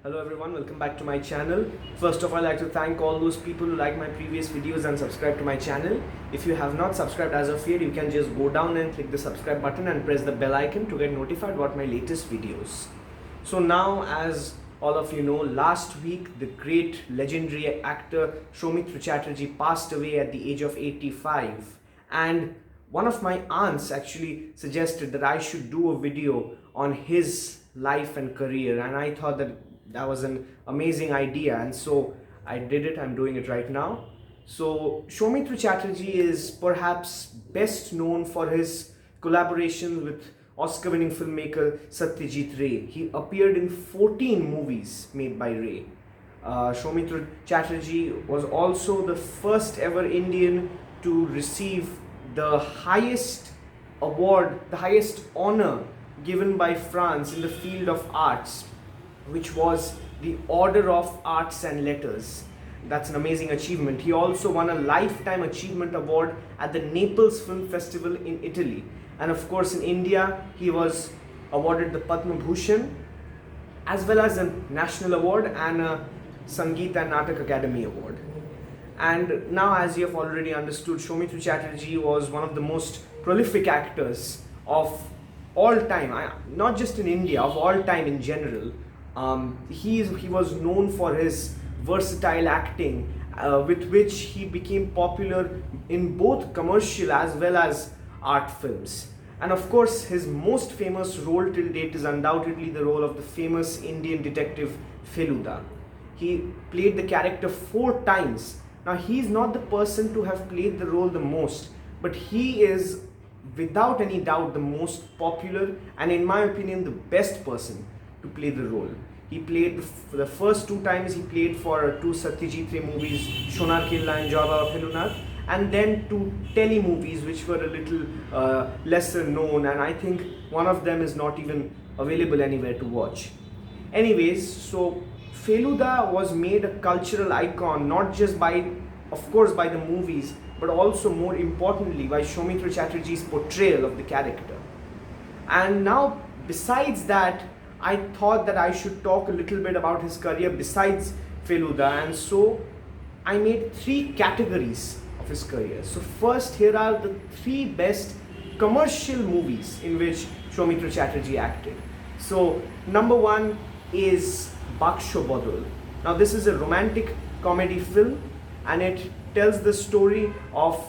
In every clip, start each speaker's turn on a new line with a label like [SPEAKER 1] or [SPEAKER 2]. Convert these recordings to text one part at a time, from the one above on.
[SPEAKER 1] Hello everyone, welcome back to my channel. First of all, I'd like to thank all those people who like my previous videos and subscribe to my channel. If you have not subscribed as of yet, you can just go down and click the subscribe button and press the bell icon to get notified about my latest videos. So now, as all of you know, last week the great legendary actor Soumitra Chatterjee passed away at the age of 85, and one of my aunts actually suggested that I should do a video on his life and career, and I thought that was an amazing idea, and so I did it. I'm doing it right now. So Soumitra Chatterjee is perhaps best known for his collaboration with Oscar-winning filmmaker Satyajit Ray. He appeared in 14 movies made by Ray. Soumitra Chatterjee was also the first ever Indian to receive the highest award, the highest honor given by France in the field of arts, which was the Order of Arts and Letters. That's an amazing achievement. He also won a Lifetime Achievement Award at the Naples Film Festival in Italy. And of course, in India, he was awarded the Padma Bhushan, as well as a National Award and a Sangeet and Natak Academy Award. And now, as you have already understood, Soumitra Chatterjee was one of the most prolific actors of all time, not just in India, of all time in general. He was known for his versatile acting, with which he became popular in both commercial as well as art films. And of course, his most famous role till date is undoubtedly the role of the famous Indian detective Feluda. He played the character 4 times. Now, he is not the person to have played the role the most, but he is without any doubt the most popular and, in my opinion, the best person to play the role. He played for the first 2 times. He played for 2 Satyajit Ray movies, Shonar Killa and Java Felunar, and then 2 tele movies which were a little lesser known, and I think one of them is not even available anywhere to watch. Anyways, so Feluda was made a cultural icon, not just by, of course, by the movies, but also more importantly by Soumitra Chatterjee's portrayal of the character. And now, besides that, I thought that I should talk a little bit about his career besides Feluda, and so I made 3 categories of his career. So first, here are the 3 best commercial movies in which Soumitra Chatterjee acted. So number 1 is Baksho Bodol. Now, this is a romantic comedy film, and it tells the story of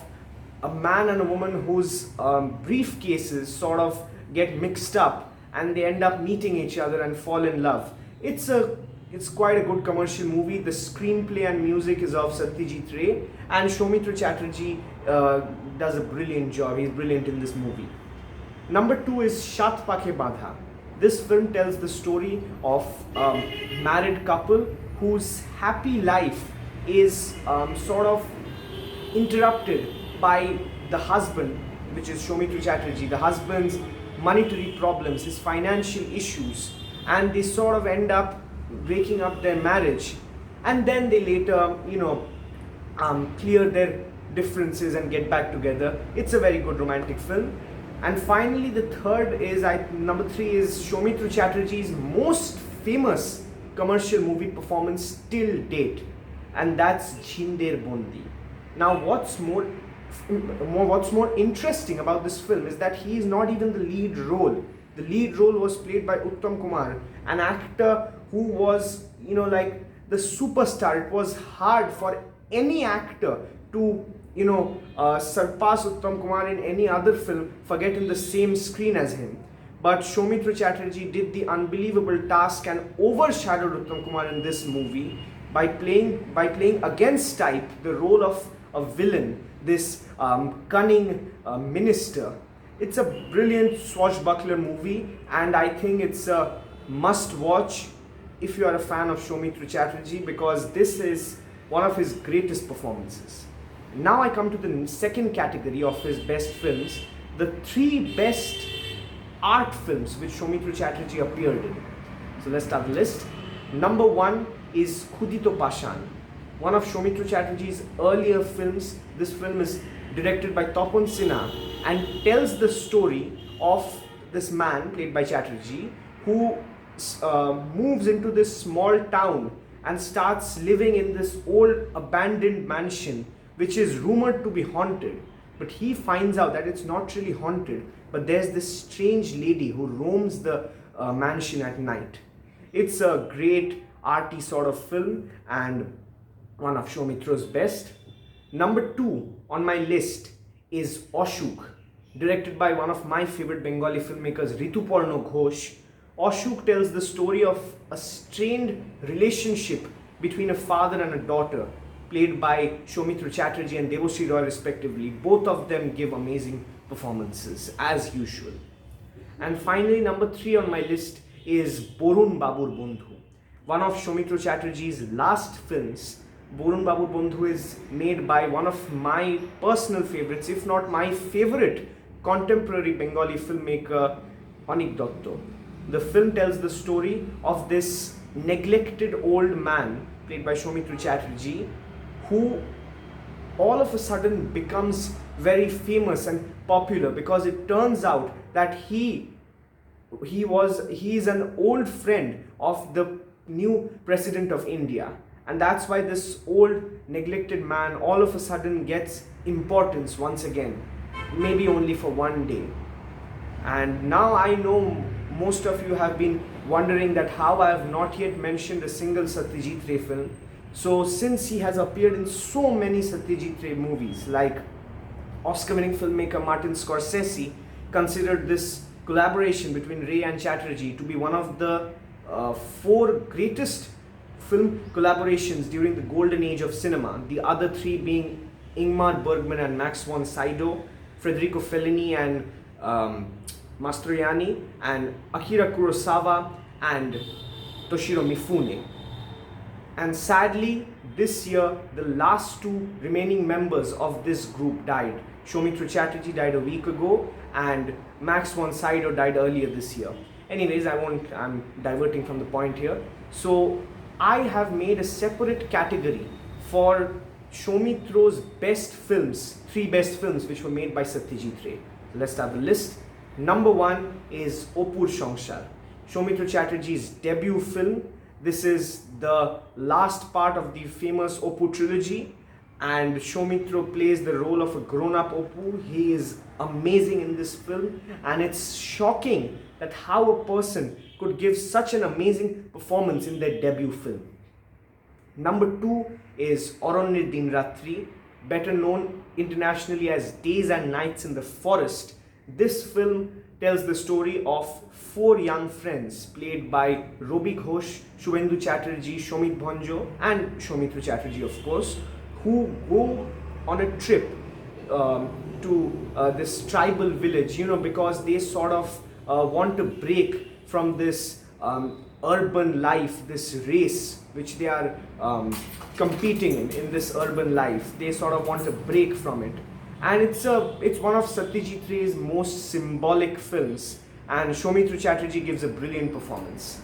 [SPEAKER 1] a man and a woman whose briefcases sort of get mixed up, and they end up meeting each other and fall in love. It's quite a good commercial movie. The screenplay and music is of Satyajit Ray, and Soumitra Chatterjee does a brilliant job. He's brilliant in this movie. Number 2 is Shat Pakhe Badha. This film tells the story of a married couple whose happy life is sort of interrupted by the husband, which is Soumitra Chatterjee. The husband's monetary problems, his financial issues, and they sort of end up breaking up their marriage, and then they later, clear their differences and get back together. It's a very good romantic film. And finally, the third is, number 3 is Soumitra Chatterjee's most famous commercial movie performance till date, and that's Jinder Bondi. Now, what's more interesting about this film is that he is not even the lead role. The lead role was played by Uttam Kumar, an actor who was, like the superstar. It was hard for any actor to, surpass Uttam Kumar in any other film, forget in the same screen as him. But Soumitra Chatterjee did the unbelievable task and overshadowed Uttam Kumar in this movie by playing against type the role of a villain, this cunning minister. It's a brilliant swashbuckler movie, and I think it's a must watch if you are a fan of Soumitra Chatterjee, because this is one of his greatest performances. Now I come to the second category of his best films, the 3 best art films which Soumitra Chatterjee appeared in. So let's start the list. Number 1 is Khudito Pashan, one of Soumitra Chatterjee's earlier films. This film is directed by Tapan Sinha and tells the story of this man played by Chatterjee who moves into this small town and starts living in this old abandoned mansion which is rumored to be haunted. But he finds out that it's not really haunted, but there's this strange lady who roams the mansion at night. It's a great arty sort of film and one of Soumitra's best. Number 2 on my list is Ashok, directed by one of my favorite Bengali filmmakers, Rituparna Ghosh. Ashok tells the story of a strained relationship between a father and a daughter, played by Soumitra Chatterjee and Devashree Roy respectively. Both of them give amazing performances as usual. And finally, number 3 on my list is Borun Babur Bondhu, one of Soumitra Chatterjee's last films. Borun Babur Bondhu is made by one of my personal favorites, if not my favorite contemporary Bengali filmmaker, Anik Dotto. The film tells the story of this neglected old man, played by Soumitra Chatterjee, who all of a sudden becomes very famous and popular because it turns out that he is an old friend of the new president of India. And that's why this old neglected man all of a sudden gets importance once again, maybe only for one day. And now I know most of you have been wondering that how I have not yet mentioned a single Satyajit Ray film. So since he has appeared in so many Satyajit Ray movies, like Oscar-winning filmmaker Martin Scorsese considered this collaboration between Ray and Chatterjee to be one of the 4 greatest film collaborations during the golden age of cinema, the other 3 being Ingmar Bergman and Max von Sydow, Federico Fellini and Mastroianni, and Akira Kurosawa and Toshiro Mifune. And sadly, this year, the last 2 remaining members of this group died. Soumitra Chatterjee died a week ago and Max von Sydow died earlier this year. Anyways, I'm diverting from the point here. So I have made a separate category for Soumitra's best films, 3 best films which were made by Satyajit Ray. Let's start the list. Number 1 is Opur Songshar, Soumitra Chatterjee's debut film. This is the last part of the famous Opur trilogy, and Soumitra plays the role of a grown-up Opur. He is amazing in this film, and it's shocking that how a person could give such an amazing performance in their debut film. Number 2 is Aranye Din Ratri, better known internationally as Days and Nights in the Forest. This film tells the story of 4 young friends played by Robi Ghosh, Shubhendu Chatterjee, Shomit Bhanjo and Soumitra Chatterjee of course, who go on a trip to this tribal village, because they sort of want to break from this urban life, this race which they are competing in this urban life. They sort of want to break from it. And it's one of Satyajit Ray's most symbolic films, and Soumitra Chatterjee gives a brilliant performance.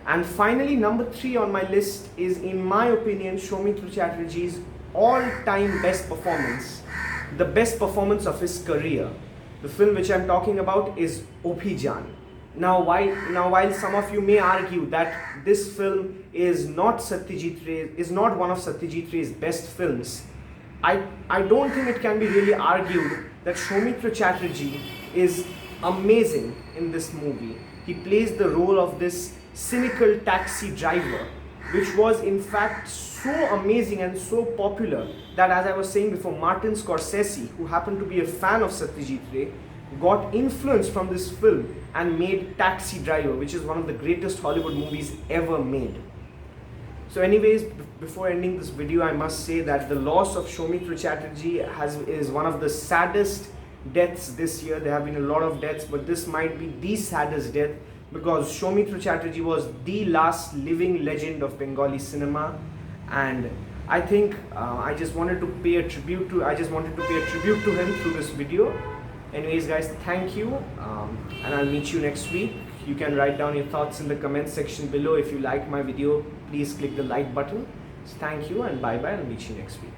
[SPEAKER 1] And finally, number 3 on my list is, in my opinion, Soumitra Chatterjee's all-time best performance, the best performance of his career. The film which I'm talking about is Obhijan. Now while some of you may argue that this film is not one of Satyajit Ray's best films, I don't think it can be really argued that Soumitra Chatterjee is amazing in this movie. He plays the role of this cynical taxi driver, which was in fact so amazing and so popular that, as I was saying before, Martin Scorsese, who happened to be a fan of Satyajit Ray, got influence from this film and made Taxi Driver, which is one of the greatest Hollywood movies ever made. So anyways, before ending this video, I must say that the loss of Soumitra Chatterjee is one of the saddest deaths this year. There have been a lot of deaths, but this might be the saddest death because Soumitra Chatterjee was the last living legend of Bengali cinema, and I think I just wanted to pay a tribute to him through this video. Anyways guys, thank you, and I'll meet you next week. You can write down your thoughts in the comment section below. If you like my video, please click the like button. So thank you and bye bye. I'll meet you next week.